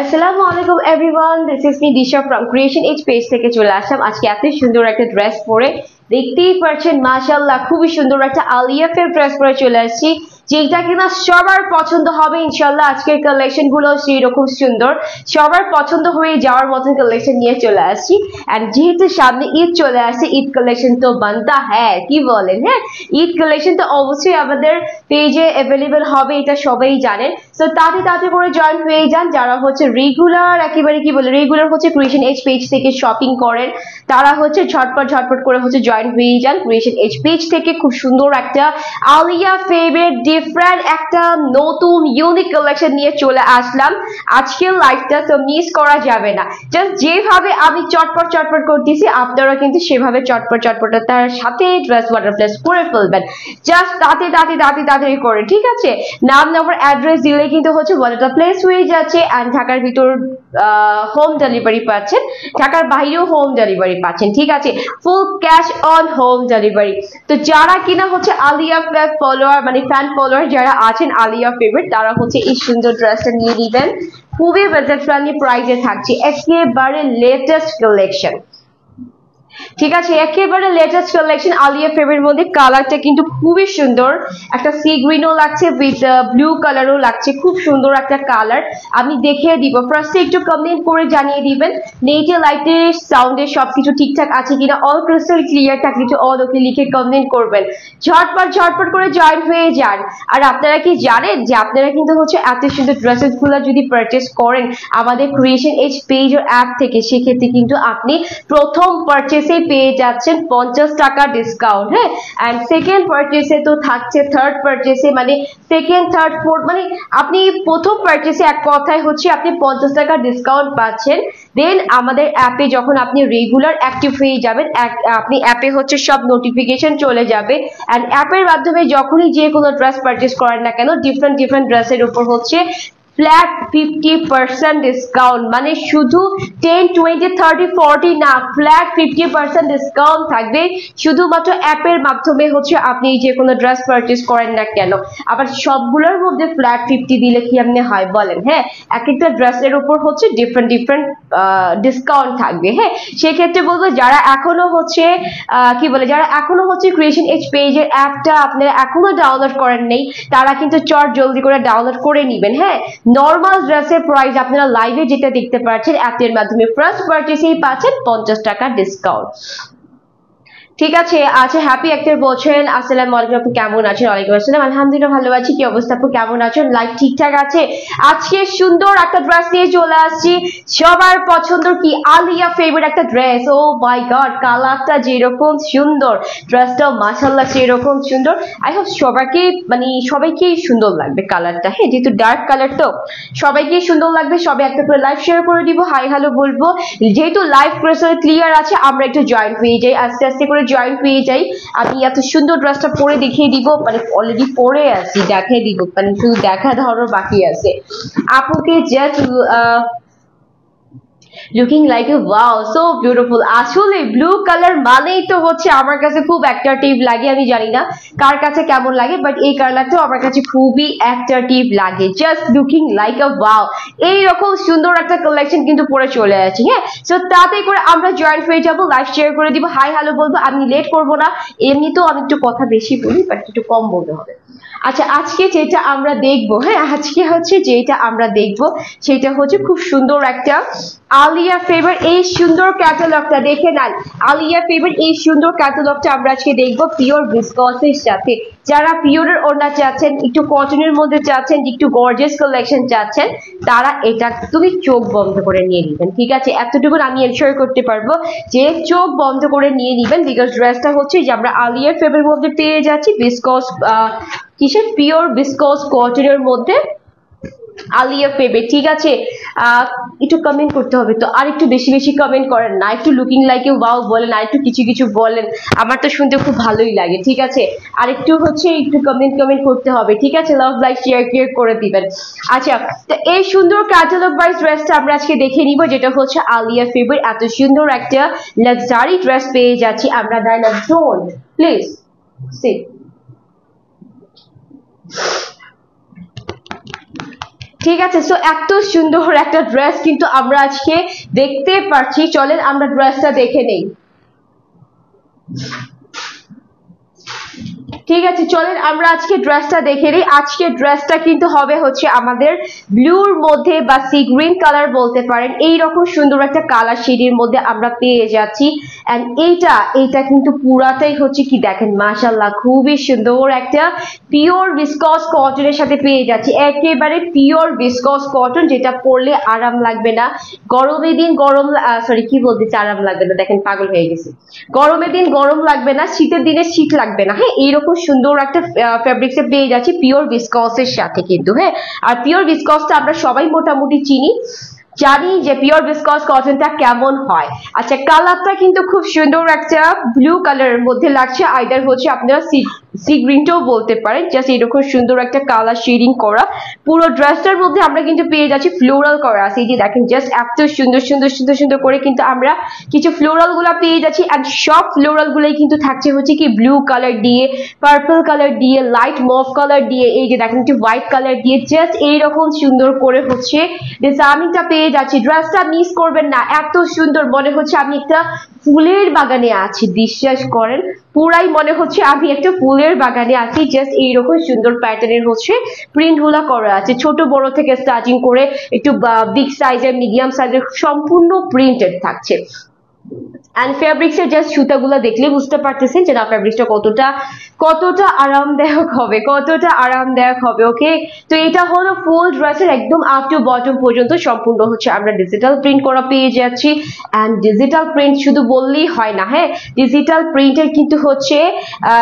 আসসালামু আলাইকুম everyone, this is me Disha from creation edge page থেকে চলে আসলাম আজকে এত সুন্দর একটা ড্রেস পরে। দেখতেই পাচ্ছেন মাশাআল্লাহ খুবই সুন্দর একটা আলিয়াফের ড্রেস পরে চলে আসছি, যেটা কিনা সবার পছন্দ হবে ইনশাআল্লাহ। আজকের কালেকশন গুলো সেরকম সুন্দর, সবার পছন্দ হয়ে যাওয়ার মতন কালেকশন নিয়ে চলে আসছি। এন্ড যেহেতু সামনে ঈদ চলে আসছে, ঈদ কালেকশন তো বানতা হ্যাঁ, কি বলেন? হ্যাঁ, ঈদ কালেকশন তো অবশ্যই আমাদের পেজে অ্যাভেলেবেল হবে, এটা সবাই জানেন। তো তাতে করে জয়েন হয়ে যান যারা হচ্ছে রেগুলার, একেবারে কি বলে রেগুলার হচ্ছে ক্রিয়েশন এজ পেজ থেকে শপিং করেন, তারা হচ্ছে ঝটপট করে হচ্ছে জয়েন হয়ে যান ক্রিয়েশন এজ পেজ থেকে। খুব সুন্দর একটা আলিয়া ফেভারিট ডিফারেন্ট একটা নতুন ইউনিক কালেকশন নিয়ে চলে আসলাম আজকের লাইভটা, তো মিস করা যাবে না। জাস্ট যেভাবে আমি চটপট করতেছি আপনারা কিন্তু সেভাবে চটপট তার সাথে ড্রেস ওয়াটার প্লেস করে ফেলবেন। জাস্ট তাড়াতাড়ি করে, ঠিক আছে? নাম নাম্বার অ্যাড্রেস দিলে কিন্তু হচ্ছে ওয়াটার প্লেস হয়ে যাচ্ছে। এন্ড ঢাকার ভিতর হোম ডেলিভারি পাচ্ছেন, ঢাকার বাইরেও হোম ডেলিভারি পাচ্ছেন, ঠিক আছে? Full cash on home delivery. তো যারা কিনা হচ্ছে আলিয়া ফলোয়ার, মানে ফ্যান ফলোয়ার যারা আছেন আলিয়া ফেভারিট, তারা হচ্ছে এই সুন্দর ড্রেসটা নিয়ে নিবেন। খুবই বাজেট ফ্রেন্ডলি প্রাইসে থাকছে, একেবারে লেটেস্ট কালেকশন, ঠিক আছে? একেবারে লেটেস্ট কালেকশন আলিয়া ফেভারিট মধ্যে। কালারটা কিন্তু খুবই সুন্দর, একটা সি গ্রিনও লাগছে উইথ ব্লু কালারও লাগছে, খুব সুন্দর একটা কালার। আমি দেখিয়ে দিব, ফার্স্টে একটু কমেন্ট করে জানিয়ে দিবেন নেটে লাইটে সাউন্ডে সবকিছু ঠিকঠাক আছে কিনা, অল ক্রিস্টাল ক্লিয়ার থাকলে একটু অল ওকে লিখে কমেন্ট করবেন। ঝটপট করে জয়েন হয়ে যান। আর আপনারা কি জানেন যে আপনারা কিন্তু হচ্ছে এত সুন্দর ড্রেসেস গুলো যদি পারচেস করেন আমাদের ক্রিয়েশন এজ পেজ ও অ্যাপ থেকে, সেক্ষেত্রে কিন্তু আপনি প্রথম পারচেসে পেয়ে যাচ্ছেন 50 টাকা ডিসকাউন্ট। হ্যাঁ, এন্ড সেকেন্ড পারচেসে তো থাকছে, থার্ড পারচেসে মানে সেকেন্ড থার্ড ফোর্থ, মানে আপনি প্রথম পারচেসে এক কথায় হচ্ছে আপনি 50 টাকা ডিসকাউন্ট পাচ্ছেন। দেন আমাদের অ্যাপে যখন আপনি রেগুলার অ্যাক্টিভ হয়ে যাবেন, আপনি অ্যাপে হচ্ছে সব নোটিফিকেশন চলে যাবে। এন্ড অ্যাপের মাধ্যমে যখনই যে কোনো ড্রেস পারচেস করেন না কেন, ডিফারেন্ট ড্রেসের উপর হচ্ছে ফ্ল্যাট 50% ডিসকাউন্ট, মানে শুধু 10, 20, 30, 40 না, ফ্ল্যাট 50% ডিসকাউন্ট থাকবে শুধুমাত্র অ্যাপের মাধ্যমে হচ্ছে আপনি যে কোনো ড্রেস পারচেস করেন না কেন। আবার সবগুলোর মধ্যে ফ্ল্যাট 50 দিলে কি এমনি হয় বলেন? হ্যাঁ, এক একটা ড্রেসের উপর হচ্ছে ডিফারেন্ট ডিসকাউন্ট থাকবে। হ্যাঁ, সেক্ষেত্রে বলবো যারা এখনো হচ্ছে কি বলে, যারা এখনো হচ্ছে ক্রিয়েশন এজ পেজের অ্যাপটা আপনারা এখনো ডাউনলোড করেন নেই, তারা কিন্তু চট জলদি করে ডাউনলোড করে নেবেন। হ্যাঁ, নরমাল ড্রেসের প্রাইস আপনারা লাইভে যেটা দেখতে পাচ্ছেন অ্যাপের মাধ্যমে ফার্স্ট পারচেসেই পাচ্ছেন 50 টাকা ডিসকাউন্ট, ঠিক আছে? আচ্ছা, হ্যাপি আক্তার বলছেন আসসালামু আলাইকুম, আপু কেমন আছেন? ওয়ালাইকুম আসসালাম, আলহামদুলিল্লাহ ভালো আছি। কি অবস্থা আপু, কেমন আছেন? লাইফ ঠিকঠাক আছে? আজকে সুন্দর একটা ড্রেস নিয়ে চলে আসছি, সবার পছন্দ কি আলিয়া ফেভারিট একটা ড্রেস। ও মাই গড, কালারটা যেরকম সুন্দর, ড্রেসটাও মাশাআল্লাহ সেরকম সুন্দর। আই হোপ সবাইকেই সুন্দর লাগবে কালারটা। হ্যাঁ, যেহেতু ডার্ক কালার তো সবাইকেই সুন্দর লাগবে। সবাই একটা করে লাইভ শেয়ার করে দিব, হাই হ্যালো বলবো। যেহেতু লাইভ ক্রিস্টাল ক্লিয়ার আছে, আমরা একটু জয়েন হয়ে যাই, আস্তে করে জয়েন হয়ে যাই। আমি এত সুন্দর ড্রেসটা পরে দেখিয়ে দিব, মানে অলরেডি পরে আছি, দেখিয়ে দিব, মানে শুধু দেখা ধরো বাকি আছে। আপুকে just looking like a wow, so beautiful. আসলে ব্লু কালার মানেই তো হচ্ছে আমার কাছে খুব অ্যাট্রাকটিভ লাগে, আমি জানি না কার কাছে কেমন লাগে, বাট এই কালারটা আমার কাছে খুবই অ্যাট্রাকটিভ লাগে। Just looking like a wow, এইরকম সুন্দর একটা কালেকশন কিন্তু পরে চলে আসি। হ্যাঁ, সো তাতে করে আমরা জয়েন হয়ে যাবো, লাইভ শেয়ার করে দিব, হাই হ্যালো বলবো। আমি লেট করবো না, এমনিতেও আমি একটু কথা বেশি বলি, বাট একটু কম বলতে হবে। আচ্ছা, আজকে যেটা আমরা দেখবো, হ্যাঁ আজকে হচ্ছে যেটা আমরা দেখবো সেটা হচ্ছে খুব সুন্দর একটা আলিয়া ফেভার, এই সুন্দর ক্যাটালগটা দেখে নেন। আলিয়া ফেভার এই সুন্দর ক্যাটালগটা আমরা আজকে দেখবো পিওর ভিসকসের সাথে। যারা পিওরের ওড়না চাচ্ছেন, একটু কটনের মধ্যে চাচ্ছেন, একটু গর্জিয়াস কালেকশন চাচ্ছেন, তারা এটা তুমি চোখ বন্ধ করে নিয়ে নিবেন, ঠিক আছে? এতটুকু আমি এনশিওর করতে পারবো যে চোখ বন্ধ করে নিয়ে নিবেন, বিকজ ড্রেসটা হচ্ছে যে আমরা আলিয়া ফেভারের মধ্যে পেয়ে যাচ্ছি ভিসকস, কিসের পিওর ভিসকস কটনের মধ্যে আলিয়া ফেভারিট, ঠিক আছে? একটু কমেন্ট করতে হবে তো, আর একটু বেশি কমেন্ট করেন না, একটু লুকিং লাইক এ ওয়াও বলেন, আর একটু কিছু বলেন, আমার তো শুনতে খুব ভালোই লাগে, ঠিক আছে? আর একটু হচ্ছে একটু কমেন্ট করতে হবে, ঠিক আছে? লাভ লাইক শেয়ার করে দিবেন। আচ্ছা, তো এই সুন্দর ক্যাটালগ ওয়াইজ ড্রেসটা আমরা আজকে দেখে নিব, যেটা হচ্ছে আলিয়া ফেভারিট। এত সুন্দর একটা লাক্সারি ড্রেস পেয়ে যাচ্ছি আমরা। Diana don't please sit. ঠিক আছে, সো এত সুন্দর একটা ড্রেস কিন্তু আমরা আজকে দেখতে পাচ্ছি। চলেন আমরা ড্রেসটা দেখে নেই। ঠিক আছে, চলেন আমরা আজকে ড্রেসটা দেখে নিই। আজকে ড্রেসটা কিন্তু হবে হচ্ছে আমাদের ব্লুর মধ্যে বা সি গ্রিন কালার বলতে পারেন, এইরকম সুন্দর একটা কালার শেডের মধ্যে আমরা পেয়ে যাচ্ছি। এন্ড এইটা কিন্তু পুরাটাই হচ্ছে কি দেখেন মাশাআল্লাহ খুবই সুন্দর একটা পিওর ভিসকস কটনের সাথে পেয়ে যাচ্ছি, একেবারে পিওর ভিসকস কটন, যেটা পরলে আরাম লাগবে না। গরমের দিন গরম সরি কি বলতেছি আরাম লাগবে না, দেখেন পাগল হয়ে গেছি। গরমের দিন গরম লাগবে না, শীতের দিনে শীত লাগবে না। হ্যাঁ, এইরকম সুন্দর একটা ফেব্রিক্সে পেয়ে যাচ্ছি পিওর ভিসকসের সাথে কিন্তু। হ্যাঁ, আর পিওর ভিসকসটা আমরা সবাই মোটামুটি জানি যে পিওর ভিসকস কটনটা কেমন হয়। আচ্ছা, কালারটা কিন্তু খুব সুন্দর একটা ব্লু কালারের মধ্যে লাগছে, আইদার হচ্ছে আপনারা সি গ্রিনটাও বলতে পারেন। জাস্ট এরকম সুন্দর একটা কালার শেডিং করা পুরো ড্রেসটার মধ্যে আমরা কিন্তু পেয়ে যাচ্ছি ফ্লোরাল করা আছে। এই যে দেখেন জাস্ট এত সুন্দর সুন্দর সুন্দর সুন্দর করে কিন্তু আমরা কিছু ফ্লোরাল গুলা পেয়ে যাচ্ছি। আর সব ফ্লোরাল গুলাই কিন্তু থাকছে হচ্ছে কি ব্লু কালার দিয়ে, পার্পল কালার দিয়ে, লাইট মভ কালার দিয়ে, এই যে দেখেন একটু হোয়াইট কালার দিয়ে, জাস্ট এইরকম সুন্দর করে হচ্ছে ডিজাইনটা পেয়ে যাচ্ছি। ড্রেসটা মিস করবেন না, এত সুন্দর, মনে হচ্ছে আমি একটা ফুলের বাগানে আছি। বিশ্বাস করেন, পুরাই মনে হচ্ছে আমি একটা ফুলের বাগানে আছি। জাস্ট এইরকম সুন্দর প্যাটার্নের হচ্ছে প্রিন্ট গুলা করা আছে, ছোট বড় থেকে স্টার্টিং করে একটু বিগ সাইজের, মিডিয়াম সাইজের, সম্পূর্ণ প্রিন্টেড থাকছে। এন্ড ফেব্রিক্সের জাস্ট সুতাগুলো দেখলে বুঝতে পারতেছেন যে না ফেব্রিক্সটা কতটা আরামদায়ক হবে, কতটা আরামদায়ক হবে। ওকে, তো এটা হলো ফুল ড্রেসের একদম আপ টু বটম পর্যন্ত সম্পূর্ণ হচ্ছে আমরা ডিজিটাল প্রিন্ট করা পেয়ে যাচ্ছি। এন্ড ডিজিটাল প্রিন্ট শুধু বললেই হয় না, হ্যাঁ, ডিজিটাল প্রিন্টের কিন্তু হচ্ছে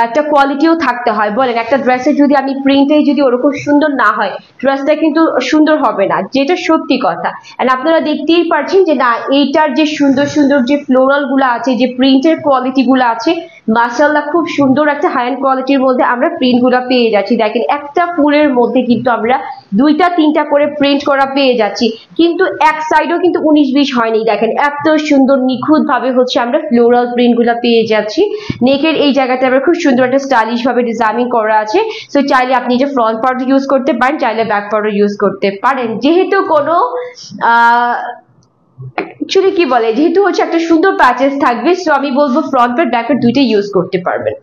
একটা কোয়ালিটিও থাকতে হয়। বলেন একটা ড্রেসের যদি আমি প্রিন্টে যদি ওরকম সুন্দর না হয়, ড্রেসটা কিন্তু সুন্দর হবে না, যেটা সত্যি কথা। এন্ড আপনারা দেখতেই পাচ্ছেন যে না এইটার যে সুন্দর সুন্দর যে ফ্লোরাল গুলো আছে, যে প্রিন্টের কোয়ালিটি গুলো আছে, মাশাআল্লাহ খুব সুন্দর একটা হাই এন্ড কোয়ালিটির মধ্যে আমরা প্রিন্ট গুলো পেয়ে যাচ্ছি। দেখেন একটা ফুলের মধ্যে কিন্তু আমরা দুইটা তিনটা করে প্রিন্ট করা পেয়ে যাচ্ছি, কিন্তু এক সাইডও কিন্তু 19-20 হয়নি। দেখেন এত সুন্দর নিখুঁত ভাবে হচ্ছে আমরা ফ্লোরাল প্রিন্ট গুলো পেয়ে যাচ্ছি। নেকের এই জায়গাটা আমরা খুব সুন্দর একটা স্টাইলিশ ভাবে ডিজাইনিং করা আছে। সো চাইলে আপনি যে ফ্রন্ট পার্ট ইউজ করতে পারেন, চাইলে ব্যাক পার্টও ইউজ করতে পারেন। যেহেতু কোনো অ্যাকচুয়ালি কি বলে, যেহেতু হচ্ছে একটা সুন্দর প্যাচেস থাকবে, সো আমি বলবো ফ্রন্ট পার্ট ব্যাক পার্ট দুইটাই ইউজ করতে পারবেন।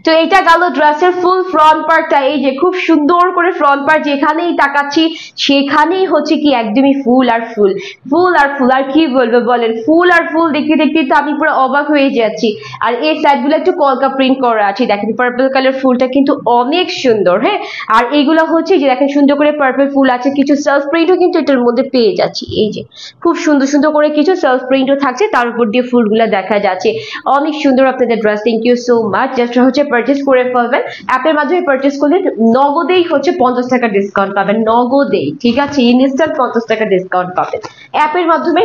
তো এটা গেল ড্রেসের ফুল ফ্রন্ট পার্টটা। এই যে খুব সুন্দর করে ফ্রন্ট পার্ট, যেখানেই তাকাচ্ছি সেখানেই হচ্ছে কি একদমই ফুল আর ফুল, ফুল আর ফুল। আর কি বলবো বলেন, ফুল আর ফুল দেখতে দেখতে তো আমি পুরো অবাক হয়ে যাচ্ছি। আর এই সাইডগুলো একটু কলকা প্রিন্ট করা আছে, দেখেন পার্পল কালার ফুলটা কিন্তু অনেক সুন্দর। হ্যাঁ, আর এইগুলো হচ্ছে যে দেখেন সুন্দর করে পার্পল ফুল আছে, কিছু সেলফ প্রিন্টও কিন্তু এটার মধ্যে পেয়ে যাচ্ছি। এই যে খুব সুন্দর সুন্দর করে কিছু সেলফ প্রিন্টও থাকছে, তার উপর দিয়ে ফুলগুলো দেখা যাচ্ছে। অনেক সুন্দর আপনাদের dress, thank you so much. Just হচ্ছে পারচেজ করে ফেলবেন, অ্যাপের মাধ্যমে পারচেজ করলে নগদেই হচ্ছে 50 টাকা ডিসকাউন্ট পাবেন, নগদেই। ঠিক আছে, ইনস্ট্যান্ট 50 টাকা ডিসকাউন্ট পাবেন অ্যাপের মাধ্যমে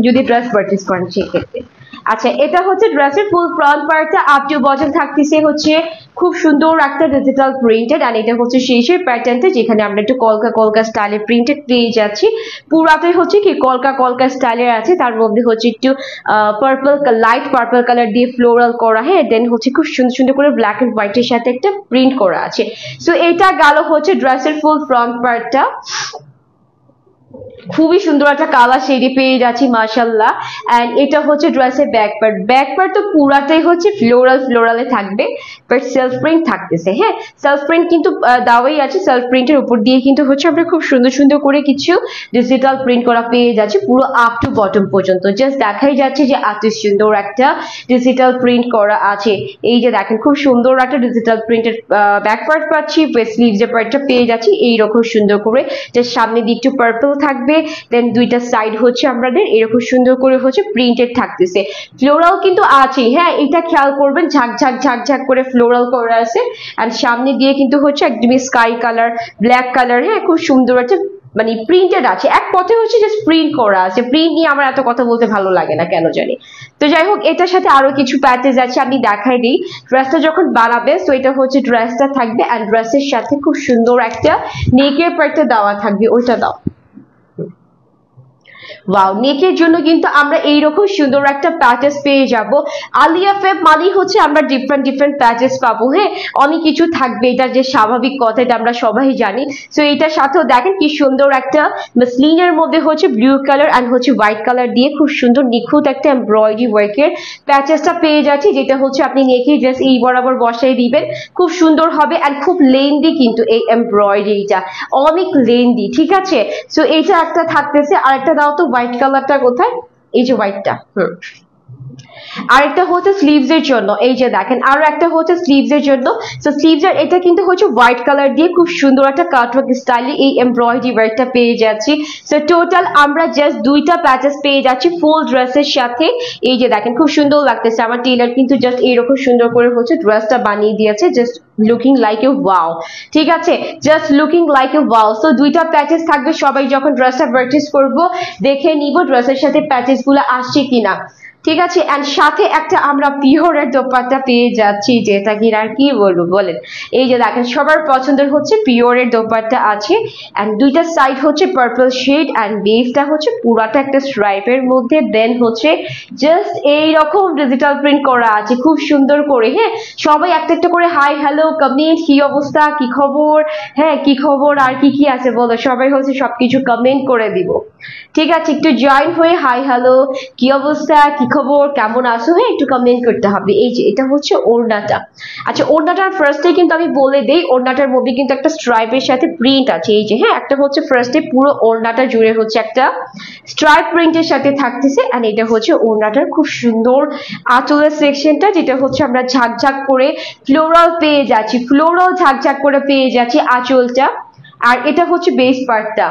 যদি ড্রেস পারচেজ করেন সেক্ষেত্রে। আচ্ছা, এটা হচ্ছে ড্রেসের ফুল ফ্রন্ট পার্টটা, আপ টু বটম থাকতেছে হচ্ছে খুব সুন্দর একটা ডিজিটাল প্রিন্টেড। আর এটা হচ্ছে শেষের প্যাটার্নটা, যেখানে আমরা একটু কলকা স্টাইলে প্রিন্টেড পেয়ে যাচ্ছি। পুরাটাই হচ্ছে কি কলকা স্টাইলের আছে, তার মধ্যে হচ্ছে একটু লাইট পার্পল কালার দিয়ে ফ্লোরাল করা। হ্যাঁ, দেন হচ্ছে খুব সুন্দর সুন্দর করে ব্ল্যাক এন্ড হোয়াইটের সাথে একটা প্রিন্ট করা আছে। সো এটা গেল হচ্ছে ড্রেসের ফুল ফ্রন্ট পার্টটা। খুবই সুন্দর একটা কালার শেডে পেয়ে যাচ্ছি মাশাআল্লাহ। এন্ড এটা হচ্ছে ড্রেসের ব্যাক পার্ট। ব্যাক পার্ট তো পুরাটাই হচ্ছে ফ্লোরালে থাকবে, বাট সেলফ প্রিন্ট থাকতেছে। হ্যাঁ, সেলফ প্রিন্ট কিন্তু দেওয়াই আছে, সেলফ প্রিন্টের উপর দিয়ে কিন্তু হচ্ছে আমরা খুব সুন্দর সুন্দর করে কিছু ডিজিটাল প্রিন্ট করা পেয়ে যাচ্ছি পুরো আপ টু বটম পর্যন্ত। জাস্ট দেখাই যাচ্ছে যে এত সুন্দর একটা ডিজিটাল প্রিন্ট করা আছে। এই যে দেখেন খুব সুন্দর একটা ডিজিটাল প্রিন্টের ব্যাক পার্ট পাচ্ছি, স্লিভসের পার্টটা পেয়ে যাচ্ছি এইরকম সুন্দর করে। জাস্ট সামনে দিয়ে একটু পার্পল থাকবে, দেন দুইটা সাইড হচ্ছে আমাদের এরকম সুন্দর করে হচ্ছে প্রিন্টেড থাকতেছে। ফ্লোরাল কিন্তু আছে, হ্যাঁ, এটা খেয়াল করবেন, ঝাঁক করে ফ্লোরাল করা আছে। আর সামনে দিয়ে কিন্তু হচ্ছে একদমই স্কাই কালার, ব্ল্যাক কালার, হ্যাঁ, খুব সুন্দর একটা মানে প্রিন্টেড আছে। এক পথে হচ্ছে যে প্রিন্ট করা আছে। প্রিন্ট নিয়ে আমার এত কথা বলতে ভালো লাগে না কেন জানি। তো যাই হোক, এটার সাথে আরো কিছু প্যাচেস আছে, আমি দেখাই দিই। ড্রেসটা যখন বানাবে, তো এটা হচ্ছে ড্রেসটা থাকবে, আর ড্রেসের সাথে খুব সুন্দর একটা নেকের পার্টটা দেওয়া থাকবে, ওইটা দাও। ওয়াও, নেকের জন্য কিন্তু আমরা এইরকম সুন্দর একটা প্যাচেস পেয়ে যাব। আলিয়া ফেব মানেই হচ্ছে আমরা ডিফারেন্ট ডিফারেন্ট প্যাচেস পাবো। হ্যাঁ, অনেক কিছু থাকবে, এটা যে স্বাভাবিক কথা, এটা আমরা সবাই জানি। সো এটার সাথেও দেখেন কি সুন্দর একটা মাসলিনের মধ্যে হচ্ছে ব্লু কালার এন্ড হচ্ছে হোয়াইট কালার দিয়ে খুব সুন্দর নিখুঁত একটা এমব্রয়ডারি ওয়ার্কের প্যাচেসটা পেয়ে যাচ্ছি, যেটা হচ্ছে আপনি নেকে জাস্ট এই বরাবর বসাই দিবেন, খুব সুন্দর হবে। এন্ড খুব লেন্দি কিন্তু এই এমব্রয়ডারিটা, অনেক লেন্দি, ঠিক আছে। সো এইটা একটা থাকতেছে। আর একটা দাও তো, হোয়াইট কালারটা কোথায়? এই যে হোয়াইটটা। আরেকটা হচ্ছে স্লিভস এর জন্য, এই যে দেখেন আরো একটা হচ্ছে স্লিভস এর জন্য। সো স্লিভস এর এটা কিন্তু হচ্ছে হোয়াইট কালার দিয়ে খুব সুন্দর একটা কাটওয়ার্ক স্টাইলে এই এমব্রয়ডারি ওয়ার্কটা পেয়ে যাচ্ছি। সো টোটাল আমরা জাস্ট দুইটা প্যাচেস পেয়ে যাচ্ছি ফুল ড্রেসের সাথে। এই যে দেখেন খুব সুন্দর লাগতেছে। আমার টেলার কিন্তু জাস্ট এইরকম সুন্দর করে হচ্ছে ড্রেসটা বানিয়ে দিয়েছে, just looking like a wow, ঠিক আছে, just looking like a wow. So দুইটা প্যাচেস থাকবে, সবাই যখন ড্রেসটা পারচেজ করবো দেখে নিব ড্রেসের সাথে প্যাচেস গুলো আসছে কিনা, ঠিক আছে। এন্ড সাথে একটা আমরা পিওরের দোপাট্টা পেয়ে যাচ্ছি, যেটা কি আর কি বলবো বলেন। এই যে দেখেন সবার পছন্দের হচ্ছে পিওরের দোপাট্টা আছে। এন্ড দুইটা সাইড হচ্ছে পার্পল শেড এন্ড বেসটা হচ্ছে পুরাটা একটা স্ট্রাইপের মধ্যে, দেন হচ্ছে জাস্ট এইরকম ডিজিটাল প্রিন্ট করা আছে খুব সুন্দর করে। হ্যাঁ, সবাই একটা একটা করে হাই হ্যালো কমেন্ট, কি অবস্থা, কি খবর, হ্যাঁ কি খবর, আর কি কি আছে বলো, সবাই হচ্ছে সবকিছু কমেন্ট করে দিব, ঠিক আছে। একটু জয়েন হয়ে হাই হ্যালো, কি অবস্থা, কি খবর, কেমন আছো, হ্যাঁ একটু কমেন্ট করতে হবে। এই যে এটা হচ্ছে ওড়নাটা। আচ্ছা, ওড়নাটার ফার্স্টে কিন্তু আমি বলে দেই, ওড়নাটার মধ্যে কিন্তু একটা স্ট্রাইপের সাথে প্রিন্ট আছে। এই যে হ্যাঁ, একটা হচ্ছে ফার্স্টে পুরো ওড়নাটা জুড়ে হচ্ছে একটা স্ট্রাইপ প্রিন্টের সাথে থাকতেছে। এন্ড এটা হচ্ছে ওড়নাটার খুব সুন্দর আঁচলের সেকশনটা, যেটা হচ্ছে আমরা ঝাকঝাক করে ফ্লোরাল পেয়ে যাচ্ছি, ফ্লোরাল ঝাকঝাক করে পেয়ে যাচ্ছি আঁচলটা। আর এটা হচ্ছে বেস পার্টটা,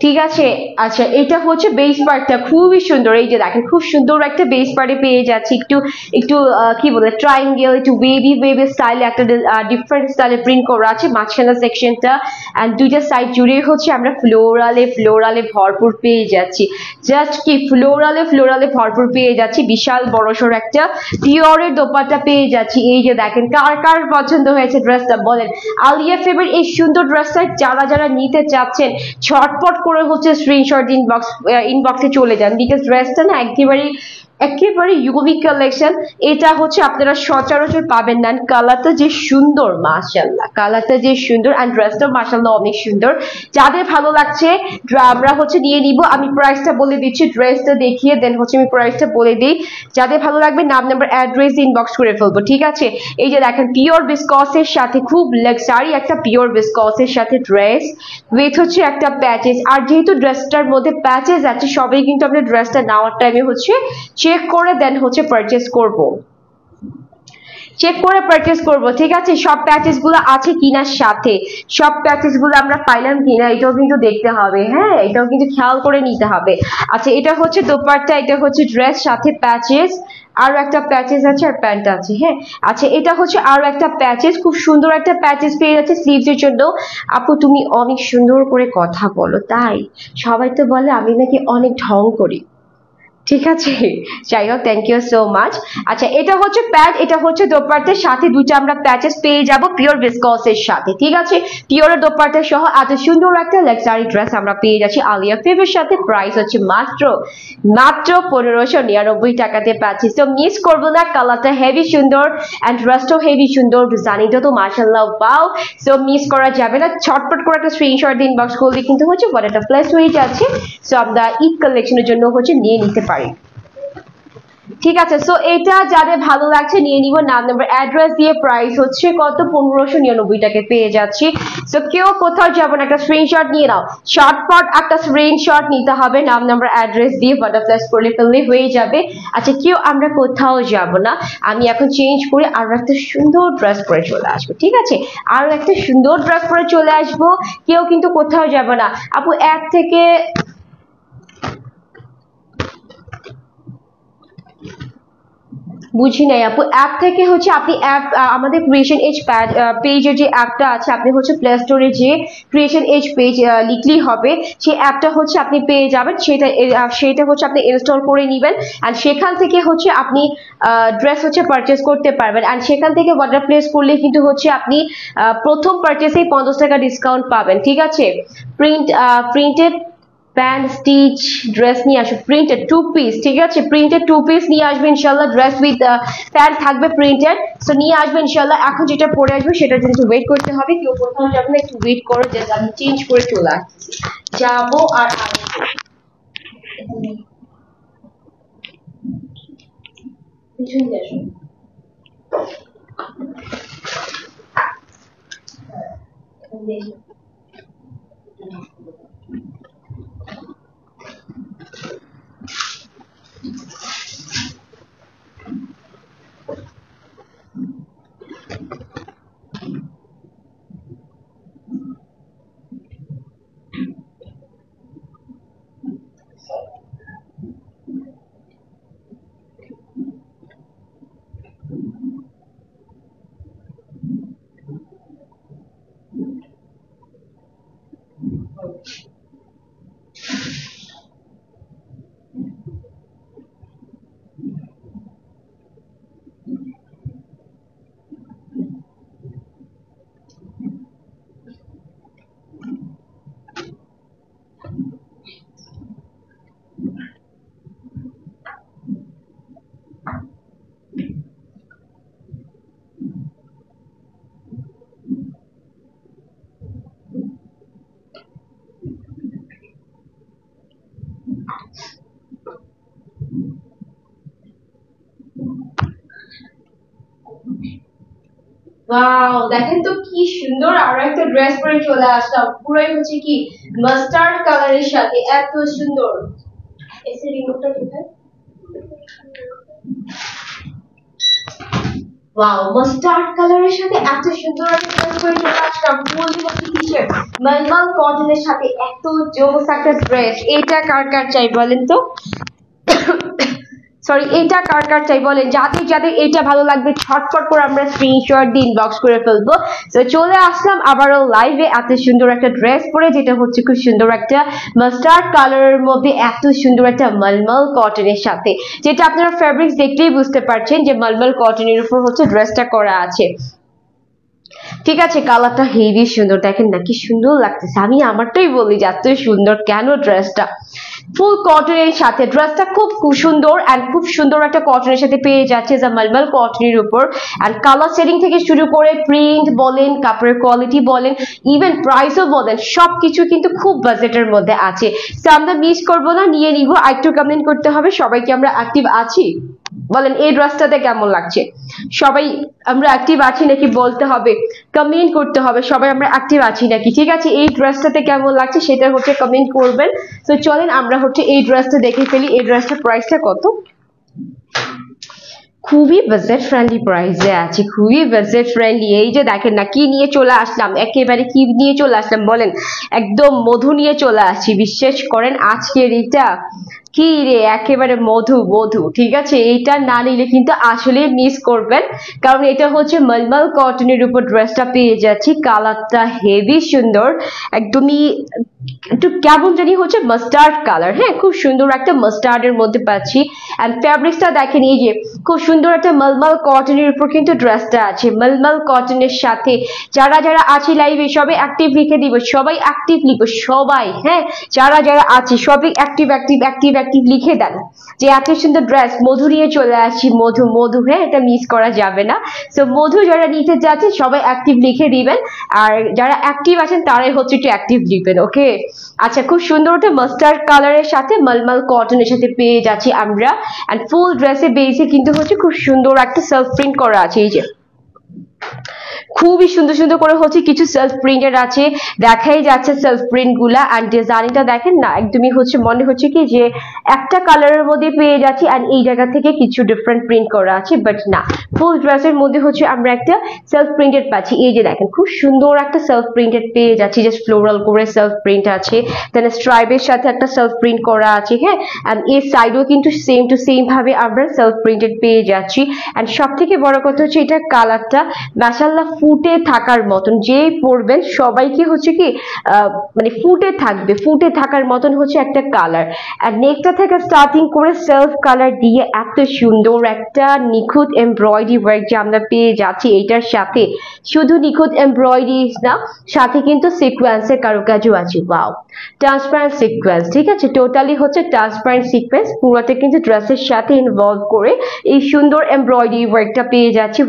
ঠিক আছে। আচ্ছা, এটা হচ্ছে বেস পার্টটা, খুবই সুন্দর। এই যে দেখেন খুব সুন্দর একটা বেস পার্টে পেয়ে যাচ্ছি, একটু একটু কি বলে ট্রায়াঙ্গেল, একটু ওয়েভি ওয়েভি স্টাইলে একটা ডিফারেন্ট স্টাইলে প্রিন্ট করা আছে মাঝখানে সেকশনটা। এন্ড দুইটা সাইড জুড়ে হচ্ছে আমরা ফ্লোরালে ফ্লোরালে ভরপুর পেয়ে যাচ্ছি, জাস্ট কি ফ্লোরালে ফ্লোরালে ভরপুর পেয়ে যাচ্ছি। বিশাল বড়সড় একটা পিওরের দোপাট্টা পেয়ে যাচ্ছি। এই যে দেখেন কার কার পছন্দ হয়েছে ড্রেসটা বলেন। আলিয়া ফেবের এই সুন্দর ড্রেসটা যারা যারা নিতে চাচ্ছেন ঝটপট করে হচ্ছে স্ক্রিনশট ইনবক্সে চলে যান, বিকজ ড্রেসটা না একেবারে ইউনিক কালেকশন। এটা হচ্ছে আপনারা সচরাচর পাবেন না। কালারটা যে সুন্দর, মাশাআল্লাহ, কালারটা যে সুন্দর, এন্ড ড্রেসটা মাশাআল্লাহ অনেক সুন্দর। যাদের ভালো লাগছে আমরা হচ্ছে নিয়ে নিব। আমি প্রাইসটা বলে দিচ্ছি, ড্রেসটা দেখিয়ে দেন হচ্ছে আমি প্রাইসটা বলে দিই। যাদের ভালো লাগবে নাম নাম্বার অ্যাড্রেস ইনবক্স করে ফেলবো, ঠিক আছে। এই যে দেখেন পিওর বিসকসের সাথে খুব লাক্সারি একটা পিওর বিসকসের সাথে ড্রেস উইথ হচ্ছে একটা প্যাচেস। আর যেহেতু ড্রেসটার মধ্যে প্যাচেস আছে, সবাই কিন্তু আমরা ড্রেসটা নেওয়ার টাইমে হচ্ছে চেক করে দেন হচ্ছে পারচেজ করব, চেক করে পারচেজ করব, ঠিক আছে। সব প্যাচেস গুলো আছে কিনা, সাথে সব প্যাচেস গুলো আমরা পাইলাম কিনা এটাও কিন্তু দেখতে হবে। হ্যাঁ, এটাও কিন্তু খেয়াল করে নিতে হবে। আচ্ছা, এটা হচ্ছে দোপাট্টা, এটা হচ্ছে ড্রেস, সাথে প্যাচেস, আরো একটা প্যাচেস আছে আর প্যান্ট আছে। হ্যাঁ, আচ্ছা এটা হচ্ছে আরো একটা প্যাচেস, খুব সুন্দর একটা প্যাচেস পেয়ে যাচ্ছে স্লিভস এর জন্য। আপু তুমি অনেক সুন্দর করে কথা বলো, তাই সবাই তো বলে আমি নাকি অনেক ঢং করি, ঠিক আছে। যাই হোক, থ্যাংক ইউ সো মাচ। আচ্ছা, এটা হচ্ছে প্যান্ট, এটা হচ্ছে দোপাট্টার সাথে দুটো আমরা প্যাচেস পেয়ে যাব পিওর ভিসকসের সাথে, ঠিক আছে। পিওরের দোপাট্টা সহ এত সুন্দর একটা লাক্সারি ড্রেস আমরা পেয়ে যাচ্ছি আলিয়া ফেবের সাথে। প্রাইস হচ্ছে মাত্র 1599 টাকাতে পাচ্ছি। তো মিস করবো না, কালারটা হেভি সুন্দর এন্ড ড্রেসটাও হেভি সুন্দর, ডিজাইনটা তো মাশাআল্লাহ ওয়াও। সো মিস করা যাবে না, ছটপট করে একটা স্ক্রিনশট ইনবক্স করলে কিন্তু হচ্ছে ওয়ালেটটা প্লেস হয়ে যাচ্ছে। সো আমরা ঈদ কালেকশনের জন্য হচ্ছে নিয়ে নিতে পারি, ঠিক আছে। সো এটা যাদের ভালো লাগছে নিয়ে নিব। নাম নাম্বার অ্যাড্রেস দিয়ে প্রাইস হচ্ছে কত, 1599 টাকা পেয়ে যাচ্ছি। সো কেউ কোথাও যাবো না, একটা স্ক্রিনশট নিয়ে নাও, শর্টপট একটা স্ক্রিনশট নিতে হবে, নাম নাম্বার অ্যাড্রেস দিয়ে বাটারফ্লাই করে ফেললে হয়ে যাবে। আচ্ছা, কেউ আমরা কোথাও যাব না, আমি এখন চেঞ্জ করে আরো একটা সুন্দর ড্রেস পরে চলে আসবো, ঠিক আছে। আরো একটা সুন্দর ড্রেস পরে চলে আসবো, কেউ কিন্তু কোথাও যাব না। আপু এক থেকে বুঝি নাই আপু। অ্যাপ থেকে হচ্ছে আপনি অ্যাপ আমাদের ক্রিয়েশন এজ পেজের যে অ্যাপটা আছে, আপনি হচ্ছে প্লে স্টোরে যে ক্রিয়েশন এজ পেজ লিখলেই হবে, সেই অ্যাপটা হচ্ছে আপনি পেয়ে যাবেন। সেটা হচ্ছে আপনি ইনস্টল করে নেবেন, অ্যান্ড সেখান থেকে হচ্ছে আপনি ড্রেস হচ্ছে পারচেস করতে পারবেন। অ্যান্ড সেখান থেকে অর্ডার প্লেস করলে কিন্তু হচ্ছে আপনি প্রথম পারচেসেই 50 টাকা ডিসকাউন্ট পাবেন। ঠিক আছে, প্রিন্টেড প্যান্ট স্টিচ ড্রেস নিয়ে আসো, প্রিন্টেড 2 পিস। ঠিক আছে, প্রিন্টেড 2 পিস নিয়ে আসবে ইনশাল্লাহ, ড্রেস উইথ প্যান্ট থাকবে প্রিন্টেড, সো নিয়ে আসবে ইনশাল্লাহ। এখন যেটা পরে আসবে সেটার জন্য একটু ওয়েট করতে হবে, কেউ কোথাও যাবে না, একটু ওয়েট করো, যে আমি চেঞ্জ করে চলে আসছি, যাবো আর আসবো। ওয়াও, দেখেন তো কি সুন্দর আরো একটা ড্রেস পরে চলে আসলাম, পুরোই হচ্ছে কি মাস্টার্ড কালারের সাথে, এত সুন্দর। এসে রিমোটটা কোথায়? ওয়াও, মাস্টার্ড কালারের সাথে এত সুন্দর একটা ড্রেস পরে চলে আসলাম, ফুললি হচ্ছে টি-শার্ট মালমাল কটনের সাথে, এত জোস একটা ড্রেস। এটা কার কার চাই বলেন তো? সরি, এটা কার কার চাই বলেন? যাদের যাদের এটা ভালো লাগবে ছটফট করে আমরা স্ক্রিনশট দিয়ে ইনবক্স করে ফেলবো। তো চলে আসলাম আবারও লাইভে এত সুন্দর একটা ড্রেস পরে, যেটা হচ্ছে খুব সুন্দর একটা মাস্টার্ড কালারের মধ্যে এত সুন্দর একটা মলমল কটনের সাথে, যেটা আপনারা ফেব্রিক্স দেখলেই বুঝতে পারছেন যে মলমল কটনের উপর হচ্ছে ড্রেসটা করা আছে। ঠিক আছে, কালারটা হেভি সুন্দর, দেখেন না কি সুন্দর লাগতেছে। আমি আমারটাই বলি যে এত সুন্দর কেন ড্রেসটা। ফুল কটনের সাথে ড্রেসটা খুব সুন্দর, এন্ড খুব সুন্দর একটা কটনের সাথে পেয়ে যাচ্ছে, যা মালমাল কটনের উপর। এন্ড কালার সেটিং থেকে শুরু করে প্রিন্ট বলেন, কাপড়ের কোয়ালিটি বলেন, ইভেন প্রাইসও বলেন, সবকিছু কিন্তু খুব বাজেটের মধ্যে আছে। তো আমরা মিস করবো না, নিয়ে নিব। একটু কমেন্ট করতে হবে সবাইকে আমরা অ্যাক্টিভ আছি, বলেন এই ড্রেসটাতে কেমন লাগছে। সবাই আমরা অ্যাক্টিভ আছি নাকি বলতে হবে, কমেন্ট করতে হবে সবাই আমরা অ্যাক্টিভ আছি নাকি। ঠিক আছে, এই ড্রেসটাতে কেমন লাগছে সেটা হচ্ছে কমেন্ট করবেন। তো চলেন আমরা হচ্ছে এই ড্রেসটা দেখে ফেলি। এই ড্রেসটার প্রাইসটা কত? খুবই বাজেট ফ্রেন্ডলি প্রাইসে আছে, খুবই বাজেট ফ্রেন্ডলি। এই যে দেখেন না কি নিয়ে চলে আসলাম, একেবারে কি নিয়ে চলে আসলাম বলেন? একদম মধু নিয়ে চলে আসছি, বিশ্বাস করেন। আজকের এটা কি রে, একেবারে মধু মধু। ঠিক আছে, এইটা না নিলে কিন্তু আসলে মিস করবেন, কারণ এটা হচ্ছে মলমল কটনের উপর ড্রেসটা পেয়ে যাচ্ছি। কালারটা হেভি সুন্দর, একদমই একটু কেমন জানি হচ্ছে মাস্টার্ড কালার। হ্যাঁ, খুব সুন্দর একটা মাস্টার্ডের মধ্যে পাচ্ছি। এন্ড ফ্যাব্রিক্সটা দেখেন, এই যে খুব সুন্দর একটা মলমল কটনের উপর কিন্তু ড্রেসটা আছে। মলমল কটনের সাথে যারা যারা আছে লাইভে সবাই অ্যাক্টিভ লিখে দিব, সবাই অ্যাক্টিভ লিখো সবাই। হ্যাঁ, যারা যারা আছে সবাই অ্যাক্টিভ অ্যাক্টিভ অ্যাক্টিভ অ্যাক্টিভ লিখে দেন যে এত সুন্দর ড্রেস মধু নিয়ে চলে আসছি। মধু মধু, হ্যাঁ, এটা মিস করা যাবে না। সো মধু যারা নিতে যাচ্ছে সবাই অ্যাক্টিভ লিখে দিবেন, আর যারা অ্যাক্টিভ আছেন তারাই হচ্ছে একটু অ্যাক্টিভ দিবেন। ওকে, আচ্ছা, খুব সুন্দর একটা মাস্টার্ড কালারের সাথে মলমল কটনের সাথে পেয়ে যাচ্ছি আমরা। এন্ড ফুল ড্রেসে বেসে কিন্তু হচ্ছে খুব সুন্দর একটা সেলফ প্রিন্ট করা আছে। এই যে খুবই সুন্দর সুন্দর করে হচ্ছে কিছু সেলফ প্রিন্টেড আছে, দেখাই যাচ্ছে সেলফ প্রিন্ট গুলা। এন্ড ডিজাইনটা দেখেন না, একদমই হচ্ছে মনে হচ্ছে কি যে একটা কালারের মধ্যে পেয়ে যাচ্ছি। এন্ড এই জায়গা থেকে কিছু ডিফারেন্ট প্রিন্ট করা আছে, বাট না, ফুল ড্রেসের মধ্যে হচ্ছে আমরা একটা সেলফ প্রিন্টেড পাচ্ছি। এই যে দেখেন খুব সুন্দর একটা সেলফ প্রিন্টেড পেয়ে যাচ্ছি, জাস্ট ফ্লোরাল করে সেলফ প্রিন্ট আছে, দেন স্ট্রাইপের সাথে একটা সেলফ প্রিন্ট করা আছে। হ্যাঁ, এন্ড এই সাইডেও কিন্তু সেম টু সেম ভাবে আমরা সেলফ প্রিন্টেড পেয়ে যাচ্ছি। এন্ড সব থেকে বড় কথা হচ্ছে এটা কালারটা মাশাআল্লাহ ফুটে থাকার মতন, যে পরবেন সবাইকে হচ্ছে কি মানে ফুটে থাকবে, ফুটে থাকার মতন হচ্ছে একটা কালার। আর নেকটা থেকে স্টার্টিং করে সেলফ কালার দিয়ে এত সুন্দর একটা নিখুঁত এমব্রয়ডারি ওয়ার্ক যে আমরা পেয়ে যাচ্ছি এইটার সাথে। শুধু নিখুঁত এমব্রয়ডারি না, সাথে কিন্তু সিকোয়েন্সের কারুকাজও আছে। ওয়াও, ট্রান্সপারেন্ট সিকোয়েন্স, ঠিক আছে, টোটালি হচ্ছে ট্রান্সপারেন্ট সিকোয়েন্স পুরোটা কিন্তু ড্রেসের সাথে ইনভলভ করে এই সুন্দর এমব্রয়ডারি ওয়ার্কটা পেয়ে যাচ্ছি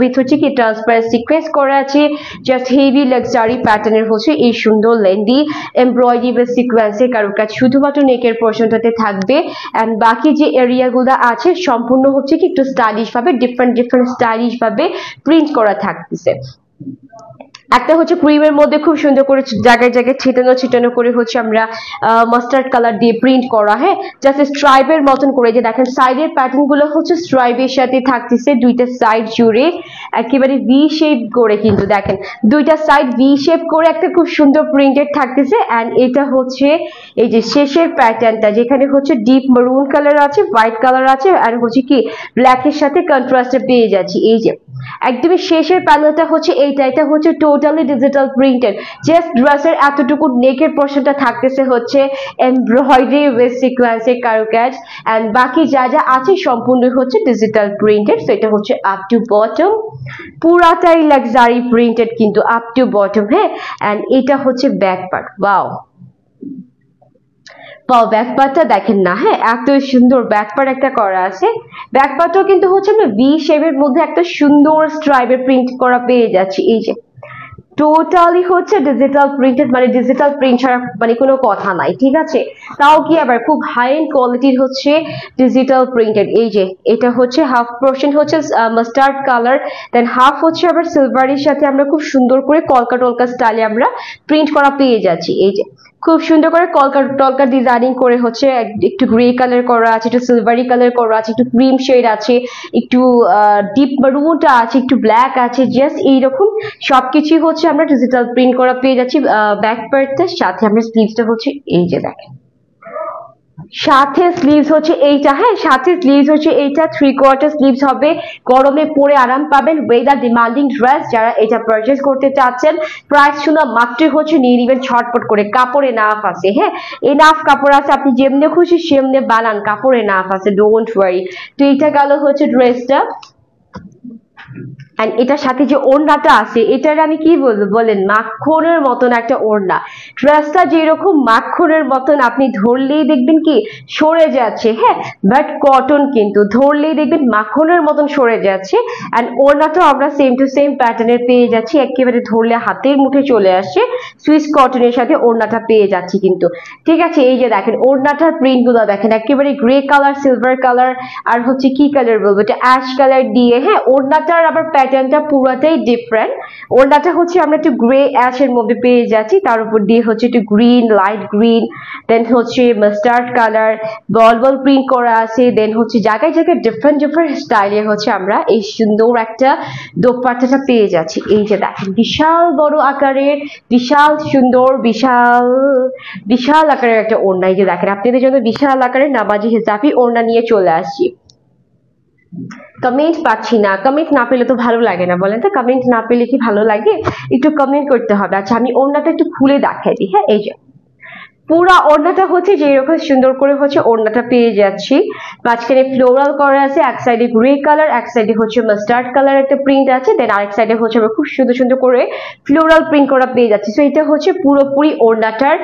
উইথ হচ্ছে কি ট্রান্সপারেন্ট সিকোয়েন্স করা আছে। জাস্ট হেভি লাক্সারি প্যাটার্নের হচ্ছে এই সুন্দর লেন্দি এমব্রয়ডারি বা সিকোয়েন্সের কারুকাজ শুধুমাত্র নেকের পোর্শনটাতে থাকবে। এন্ড বাকি যে এরিয়াগুলো আছে সম্পূর্ণ হচ্ছে কি একটু স্টাইলিশ ভাবে ডিফারেন্ট স্টাইলিশ ভাবে প্রিন্ট করা থাকতেছে। একটা হচ্ছে ক্রিমের মধ্যে খুব সুন্দর করে জায়গায় জায়গায় ছিটানো ছিটানো করে হচ্ছে আমরা মাস্টার্ড কালার দিয়ে প্রিন্ট করা। হ্যাঁ, জাস্ট স্ট্রাইপের মতন করে, যে দেখেন সাইডের প্যাটার্ন গুলো হচ্ছে স্ট্রাইপের সাথে থাকতেছে দুইটা সাইড জুড়ে একেবারে ভি শেপ করে, কিন্তু দেখেন দুইটা সাইড ভি শেপ করে একটা খুব সুন্দর প্রিন্টেড থাকতেছে। এন্ড এটা হচ্ছে এই যে শেষের প্যাটার্নটা, যেখানে হচ্ছে ডিপ মেরুন কালার আছে, হোয়াইট কালার আছে, আর হচ্ছে কি ব্ল্যাকের সাথে কন্ট্রাস্টে পেয়ে যাচ্ছি। এই যে একদমই শেষের প্যানেলটা হচ্ছে এইটা, এটা হচ্ছে টোটালি ডিজিটাল প্রিন্টেড। জাস্ট ড্রেসের এতটুকু নেকের পোর্শনটা থাকতেছে হচ্ছে এমব্রয়ডারি উইথ সিকোয়েন্সের কারুকাজ। এন্ড বাকি যা যা আছে সম্পূর্ণ হচ্ছে ডিজিটাল প্রিন্টেড। তো এটা হচ্ছে আপ টু বটম, পুরাটাই লাক্সারি প্রিন্টেড কিন্তু আপ টু বটম। হ্যাঁ, এন্ড এটা হচ্ছে ব্যাক পার্ট। ওয়াও, ব্যাক পার্টটা দেখেন না, হ্যাঁ এত সুন্দর ব্যাক পার্ট একটা করা আছে। ব্যাক পার্টও কিন্তু হচ্ছে আমরা ভি শেপের মধ্যে একটা সুন্দর স্ট্রাইপের প্রিন্ট করা পেয়ে যাচ্ছি। এই যে টোটালি হচ্ছে ডিজিটাল প্রিন্টেড, মানে ডিজিটাল প্রিন্ট ছাড়া মানে কোনো কথা নাই, ঠিক আছে। তাও কি আবার খুব হাই এন্ড কোয়ালিটির হচ্ছে ডিজিটাল প্রিন্টেড। এই যে এটা হচ্ছে হাফ পোর্শন হচ্ছে মাস্টার্ড কালার, দেন হাফ হচ্ছে আবার সিলভারের সাথে আমরা খুব সুন্দর করে কলকা টলকা স্টাইলে আমরা প্রিন্ট করা পেয়ে যাচ্ছি। এই যে খুব সুন্দর করে কলকা টলকা ডিজাইনিং করে হচ্ছে একটু গ্রে কালার করা আছে, একটু সিলভারি কালার করা আছে, একটু ক্রিম শেড আছে, একটু ডিপ মেরুনটা আছে, একটু ব্ল্যাক আছে, জাস্ট এইরকম সবকিছু হচ্ছে আমরা ডিজিটাল প্রিন্ট করা পেয়ে যাচ্ছি। ব্যাক পার্টটার সাথে আমরা স্লিভসটা হচ্ছে এই যে দেখেন, সাথে স্লিভস হচ্ছে এইটা। হ্যাঁ, সাথে স্লিভস হচ্ছে এইটা, 3/4 স্লিভস হবে, গরমে পরে আরাম পাবেন। ওয়েদার ডিমান্ডিং ড্রেস, যারা এটা পারচেজ করতে চাচ্ছেন প্রাইস শুনে মাত্রই হচ্ছে নিয়ে নিবেন ছটপট করে। কাপড়ে নাফ আছে, হ্যাঁ এনাফ কাপড় আছে, আপনি যেমনি খুশি সেমনি বানান, কাপড়ে নাফ আছে, ডোন্ট ওয়ারি। তো এইটা গেল হচ্ছে ড্রেসটা। এন্ড এটার সাথে যে ওড়নাটা আছে, এটার আমি কি বলবো বলেন, মাখনের মতন একটা ওড়না। ড্রেসটা যেরকম মাখনের মতন, আপনি ধরলেই দেখবেন কি সরে যাচ্ছে। হ্যাঁ, বাট কটন কিন্তু ধরলেই দেখবেন মাখনের মতন সরে যাচ্ছে। এন্ড ওড়নাটাও আমরা সেম টু সেম প্যাটার্নের পেয়ে যাচ্ছি, একেবারে ধরলে হাতের মুঠে চলে আসছে। সুইস কটনের সাথে ওড়নাটা পেয়ে যাচ্ছি কিন্তু, ঠিক আছে। এই যে দেখেন ওড়নাটার প্রিন্ট গুলো দেখেন, একেবারে গ্রে কালার, সিলভার কালার, আর হচ্ছে কি কালার বলবো, এটা অ্যাশ কালার দিয়ে। হ্যাঁ, ওড়নাটার আবার প্যাটার্নটা পুরোটাই ডিফারেন্ট। ওড়নাটা হচ্ছে আমরা একটু গ্রে অ্যাশ এর মধ্যে পেয়ে যাচ্ছি, তার উপর দিয়ে হচ্ছে একটু গ্রিন, লাইট গ্রিন, দেন হচ্ছে মাস্টার্ড কালার, বল বল প্রিন্ট করা আছে, দেন হচ্ছে জায়গায় জায়গায় ডিফারেন্ট ডিফারেন্ট স্টাইলে হচ্ছে আমরা এই সুন্দর একটা দোপাট্টাটা পেয়ে যাচ্ছি। এই যে দেখেন বিশাল বড় আকারের, বিশাল সুন্দর, বিশাল বিশাল আকারের একটা ওড়না। এই যে দেখেন আপনাদের জন্য বিশাল আকারের নামাজি হিজাবি ওড়না নিয়ে চলে আসছি। কমেন্ট পাচ্ছি না, কমেন্ট না পেলে তো ভালো লাগে না, বলেন তো কমেন্ট না পেলে কি ভালো লাগে? একটু কমেন্ট করতে হবে। আচ্ছা আমি ওড়নাটা একটু খুলে দেখাই দিই। হ্যাঁ, এই যে পুরা ওড়নাটা হচ্ছে যেরকম সুন্দর করে হচ্ছে ওড়নাটা পেয়ে যাচ্ছি, মাঝখানে ফ্লোরাল করা আছে, এক সাইডে গ্রে কালার, এক সাইডে হচ্ছে মাস্টার্ড কালার একটা প্রিন্ট আছে, দেন আরেক সাইডে হচ্ছে আমরা খুব সুন্দর সুন্দর করে ফ্লোরাল প্রিন্ট করা পেয়ে যাচ্ছি। তো এটা হচ্ছে পুরোপুরি ওড়নাটার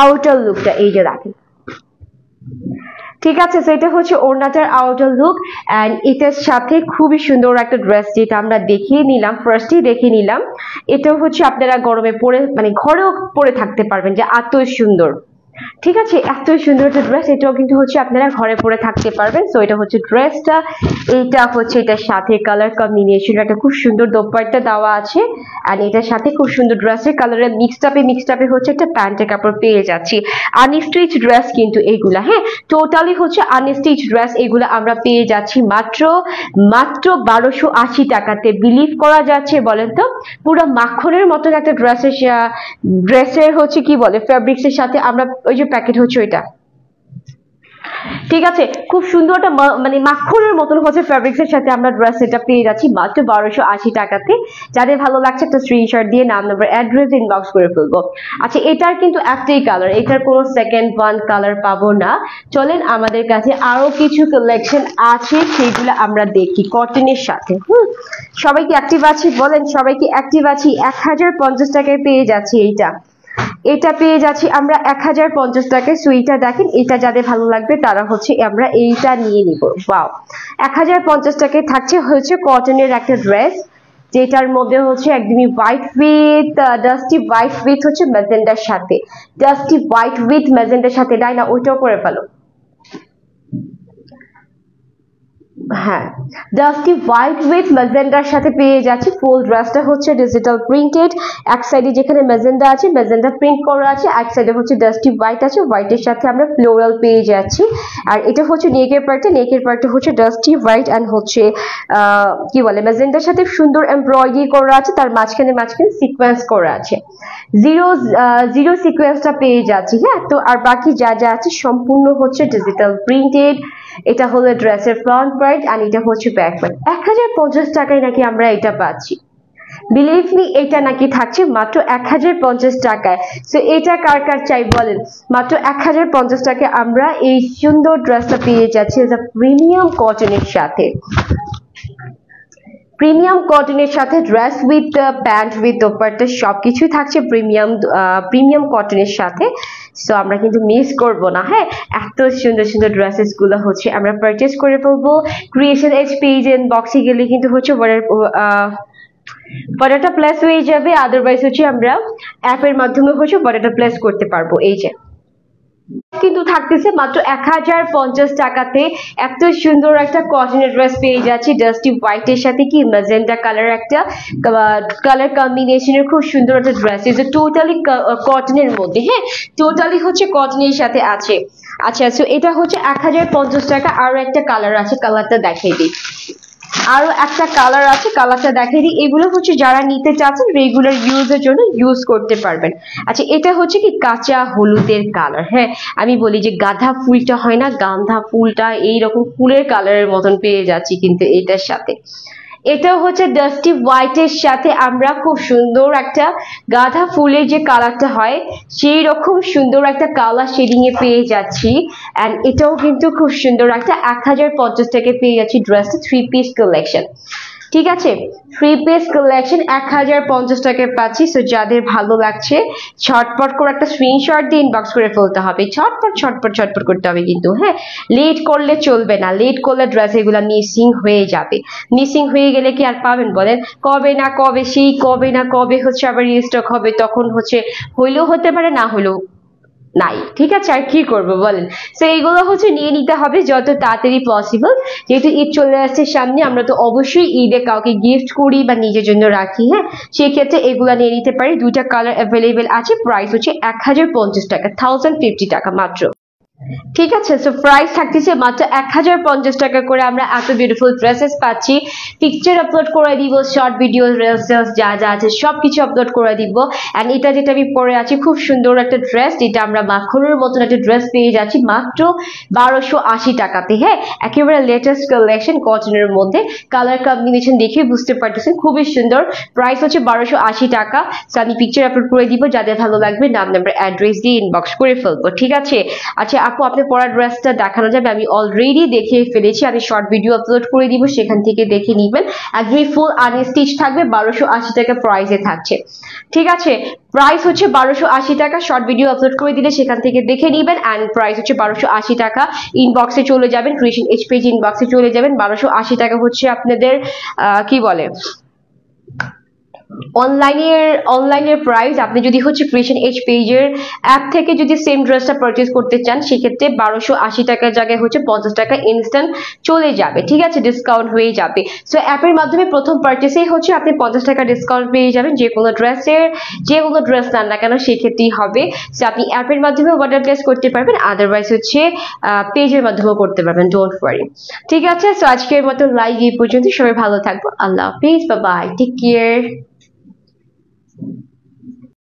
আউটার লুকটা। এই যে দেখেন, ঠিক আছে। সেটা হচ্ছে ওড়নাটার আউটার লুক। এন্ড এটার সাথে খুবই সুন্দর একটা ড্রেস যেটা আমরা দেখিয়ে নিলাম, ফার্স্টেই দেখে নিলাম। এটা হচ্ছে আপনারা গরমে পরে মানে ঘরেও পরে থাকতে পারবেন, যে এত সুন্দর। ঠিক আছে, এত সুন্দর একটা ড্রেস, এটাও কিন্তু হচ্ছে আপনারা ঘরে পরে থাকতে পারবেন। সো এটা হচ্ছে ড্রেসটা, এইটা হচ্ছে এটার সাথে কালার কম্বিনেশন একটা খুব সুন্দর দোপাট্টা দেওয়া আছে, আর এটার সাথে খুব সুন্দর ড্রেসের কালারের মিক্সড আপে হচ্ছে একটা প্যান্টের কাপড় পেয়ে যাচ্ছি। আনস্টিচ ড্রেস কিন্তু এইগুলা, হ্যাঁ টোটালি হচ্ছে আনস্টিচ ড্রেস, এগুলো আমরা পেয়ে যাচ্ছি মাত্র 1280 টাকাতে। বিলিভ করা যাচ্ছে বলেন তো? পুরো মাখনের মতন একটা ড্রেসের হচ্ছে কি বলে ফেব্রিক্স এর সাথে আমরা ওই যে প্যাকেট হচ্ছে ওইটা, ঠিক আছে, খুব সুন্দর একটা মানে মাখনের মতন হচ্ছে ফেব্রিক্স এর সাথে আমরা ড্রেস এটা পেয়ে যাচ্ছি মাত্র 1280 টাকাতে। যাদের ভালো লাগছে একটা স্ক্রিনশট দিয়ে নাম নাম্বার অ্যাড্রেস ইনবক্স করে ফেলবো। আচ্ছা, এটার কিন্তু একটাই কালার, এটার কোনো সেকেন্ড ওয়ান কালার পাবো না। চলেন আমাদের কাছে আরো কিছু কালেকশন আছে, সেগুলো আমরা দেখি কটনের সাথে। সবাই কি অ্যাক্টিভ আছি বলেন? সবাই কি অ্যাক্টিভ আছি? 1050 টাকায় পেয়ে যাচ্ছি এটা পেয়ে যাচ্ছি আমরা 1050 টাকায়। সো এইটা দেখেন, এটা যাদের ভালো লাগবে তারা হচ্ছে আমরা এইটা নিয়ে নিব। ওয়াও, 1050 টাকায় থাকছে হচ্ছে কটনের একটা ড্রেস, যেটার মধ্যে হচ্ছে একদমই white with dusty white with হচ্ছে ম্যাজেন্ডার সাথে, ডাস্টি হোয়াইট উইথ ম্যাজেন্ডার সাথে। তাই না? ওইটাও করে ফেলো। হ্যাঁ, ডাস্টি হোয়াইট উইথ ম্যাজেন্ডার সাথে পেয়ে যাচ্ছি। ফুল ড্রেসটা হচ্ছে ডিজিটাল প্রিন্টেড, এক সাইডে যেখানে ম্যাজেন্ডা আছে ম্যাজেন্ডা প্রিন্ট করা আছে, এক সাইডে হচ্ছে ডাস্টি হোয়াইট আছে, হোয়াইটের সাথে আমরা ফ্লোরাল পেয়ে যাচ্ছি। আর এটা হচ্ছে নেকের পার্টটা হচ্ছে ডাস্টি হোয়াইট অ্যান্ড হচ্ছে কি বলে ম্যাজেন্ডার সাথে সুন্দর এমব্রয়ডারি করা আছে, তার মাঝখানে সিকোয়েন্স করা আছে, জিরো সিকোয়েন্সটা পেয়ে যাচ্ছি। হ্যাঁ, তো আর বাকি যা আছে সম্পূর্ণ হচ্ছে ডিজিটাল প্রিন্টেড। এটা হলো ড্রেসের ফ্রন্ট পার্ট আর এটা হচ্ছে ব্যাক পার্ট। 1050 টাকায় নাকি আমরা এটা পাচ্ছি। বিলিভ মি, এটা নাকি থাকছে মাত্র 1050 টাকায়। সো এটা কার কার চাই বলেন? মাত্র 1050 টাকায় আমরা এই সুন্দর ড্রেসটা পেয়ে যাচ্ছি প্রিমিয়াম কটনের সাথে। প্রিমিয়াম কটনের সাথে dress with pant with dupatta সবকিছুই থাকছে প্রিমিয়াম কটনের সাথে। সো আমরা কিন্তু মিস করব না। হ্যাঁ, এত সুন্দর সুন্দর ড্রেসেস গুলো হচ্ছে আমরা পারচেজ করে ফেলবো। ক্রিয়েশন এজ পেজ বক্সে গেলে কিন্তু হচ্ছে অর্ডারটা প্লেস হয়ে যাবে, আদারওয়াইজ হচ্ছে আমরা অ্যাপের মাধ্যমে হচ্ছে অর্ডারটা প্লেস করতে পারবো। এই যে কিন্তু থাকতেছে মাত্র 1050 টাকাতে। এত সুন্দর একটা কটনের ড্রেস পেয়ে যাচ্ছি ডাস্টি হোয়াইটের সাথে কি ম্যাজেন্ডা কালার একটা কালার কম্বিনেশনের খুব সুন্দর একটা ড্রেস, এই যে টোটালি কটনের মধ্যে। হ্যাঁ, টোটালি হচ্ছে কটনের সাথে আছে। আচ্ছা, সো এটা হচ্ছে 1050 টাকা। আরো একটা কালার আছে, কালারটা দেখাই দিই। আরো একটা কালার আছে, কালারটা দেখাই দিই। এগুলো হচ্ছে যারা নিতে চাচ্ছেন রেগুলার ইউজের জন্য ইউজ করতে পারবেন। আচ্ছা, এটা হচ্ছে কি কাঁচা হলুদের কালার। হ্যাঁ, আমি বলি যে গাঁদা ফুলটা হয় না, গাঁদা ফুলটা এইরকম ফুলের কালারের মতন পেয়ে যাচ্ছি কিন্তু এটার সাথে। এটা হচ্ছে ডাস্টি হোয়াইটের সাথে আমরা খুব সুন্দর একটা গাঁদা ফুলের যে কালারটা হয় সেই রকম সুন্দর একটা কালার শেডিং এ পেয়ে যাচ্ছি। এন্ড এটাও কিন্তু খুব সুন্দর একটা 1050 টাকায় পেয়ে যাচ্ছি ড্রেসটা, 3 পিস কালেকশন। ঠিক আছে, 3 পিস কালেকশন 1050 টাকায় পাচ্ছি। সো যাদের ভালো লাগছে ছটপট করে একটা স্ক্রিনশট দিয়ে ইনবক্স করে ফেলতে হবে। ছটপট করতে হবে কিন্তু। হ্যাঁ, লেট করলে চলবে না, লেট করলে ড্রেস এগুলো মিসিং হয়ে যাবে। মিসিং হয়ে গেলে কি আর পাবেন বলেন? কবে না কবে হচ্ছে আবার রিস্টক হবে, তখন হচ্ছে হইলেও হতে পারে, না হলেও নাই। ঠিক আছে, আর কি করবো বলেন? তো এইগুলো হচ্ছে নিয়ে নিতে হবে যত তাড়াতাড়ি পসিবল, যেহেতু ঈদ চলে আসছে সামনে। আমরা তো অবশ্যই ঈদে কাউকে গিফট করি বা নিজের জন্য রাখি। হ্যাঁ, সেই ক্ষেত্রে এগুলো নিয়ে নিতে পারি। দুইটা কালার অ্যাভেলেবেল আছে, প্রাইস হচ্ছে 1050 টাকা, 1050 টাকা মাত্র। ঠিক আছে, সো প্রাইস থাকতেছে মাত্র 1050 টাকা করে। আমরা এত বিউটিফুল ড্রেসেস পাচ্ছি। পিকচার আপলোড করে দিব, শর্ট ভিডিও, রিলস যা আছে সবকিছু আপলোড করে দিব। এন্ড এটা যেটা আমি পরে আছি খুব সুন্দর একটা ড্রেস, যেটা আমরা মাখনের মতন একটা ড্রেস পেয়ে যাচ্ছি মাত্র 1280 টাকাতে। হ্যাঁ, একেবারে লেটেস্ট কালেকশন কটনের মধ্যে, কালার কম্বিনেশন দেখে বুঝতে পারতেছেন খুবই সুন্দর। প্রাইস হচ্ছে 1280 টাকা। সো আমি পিকচার আপলোড করে দিব, যাদের ভালো লাগবে নাম নাম্বার অ্যাড্রেস দিয়ে ইনবক্স করে ফেলবো। ঠিক আছে। আচ্ছা আপু, আপনি পরা ড্রেসটা দেখানো যাবে? আমি অলরেডি দেখে ফেলেছি, আমি শর্ট ভিডিও আপলোড করে দিব, সেখান থেকে দেখে নিবেন। একদমই ফুল আনস্টিচ থাকবে, 1280 টাকা প্রাইসে থাকছে। ঠিক আছে, প্রাইস হচ্ছে 1280 টাকা। শর্ট ভিডিও আপলোড করে দিলে সেখান থেকে দেখে নিবেন। এন্ড প্রাইস হচ্ছে 1280 টাকা। ইনবক্সে চলে যাবেন, ক্রিয়েশন এইচ পেজ ইনবক্সে চলে যাবেন। 1280 টাকা হচ্ছে আপনাদের কি বলে অনলাইনের প্রাইস আপনি যদি হচ্ছে ক্রিয়েশন এজ পেজের অ্যাপ থেকে যদি সেম ড্রেসটা পারচেজ করতে চান সেক্ষেত্রে 1280 টাকার জায়গায় হচ্ছে 50 টাকা ইনস্ট্যান্ট চলে যাবে, ঠিক আছে, ডিসকাউন্ট হয়ে যাবে। সো অ্যাপের মাধ্যমে প্রথম পারচেসেই হচ্ছে আপনি 50 টাকা ডিসকাউন্ট পেয়ে যাবেন যে কোনো ড্রেস নেন না কেন সেক্ষেত্রেই হবে। সো আপনি অ্যাপের মাধ্যমে অর্ডার প্লেস করতে পারবেন, আদারওয়াইজ হচ্ছে পেজের মাধ্যমেও করতে পারবেন, ডোন্ট ওয়ারি। ঠিক আছে, সো আজকের মতো লাইভ এই পর্যন্ত, সবাই ভালো থাকবো, আল্লাহ হাফিজ, বাই বাই, টেক কেয়ার।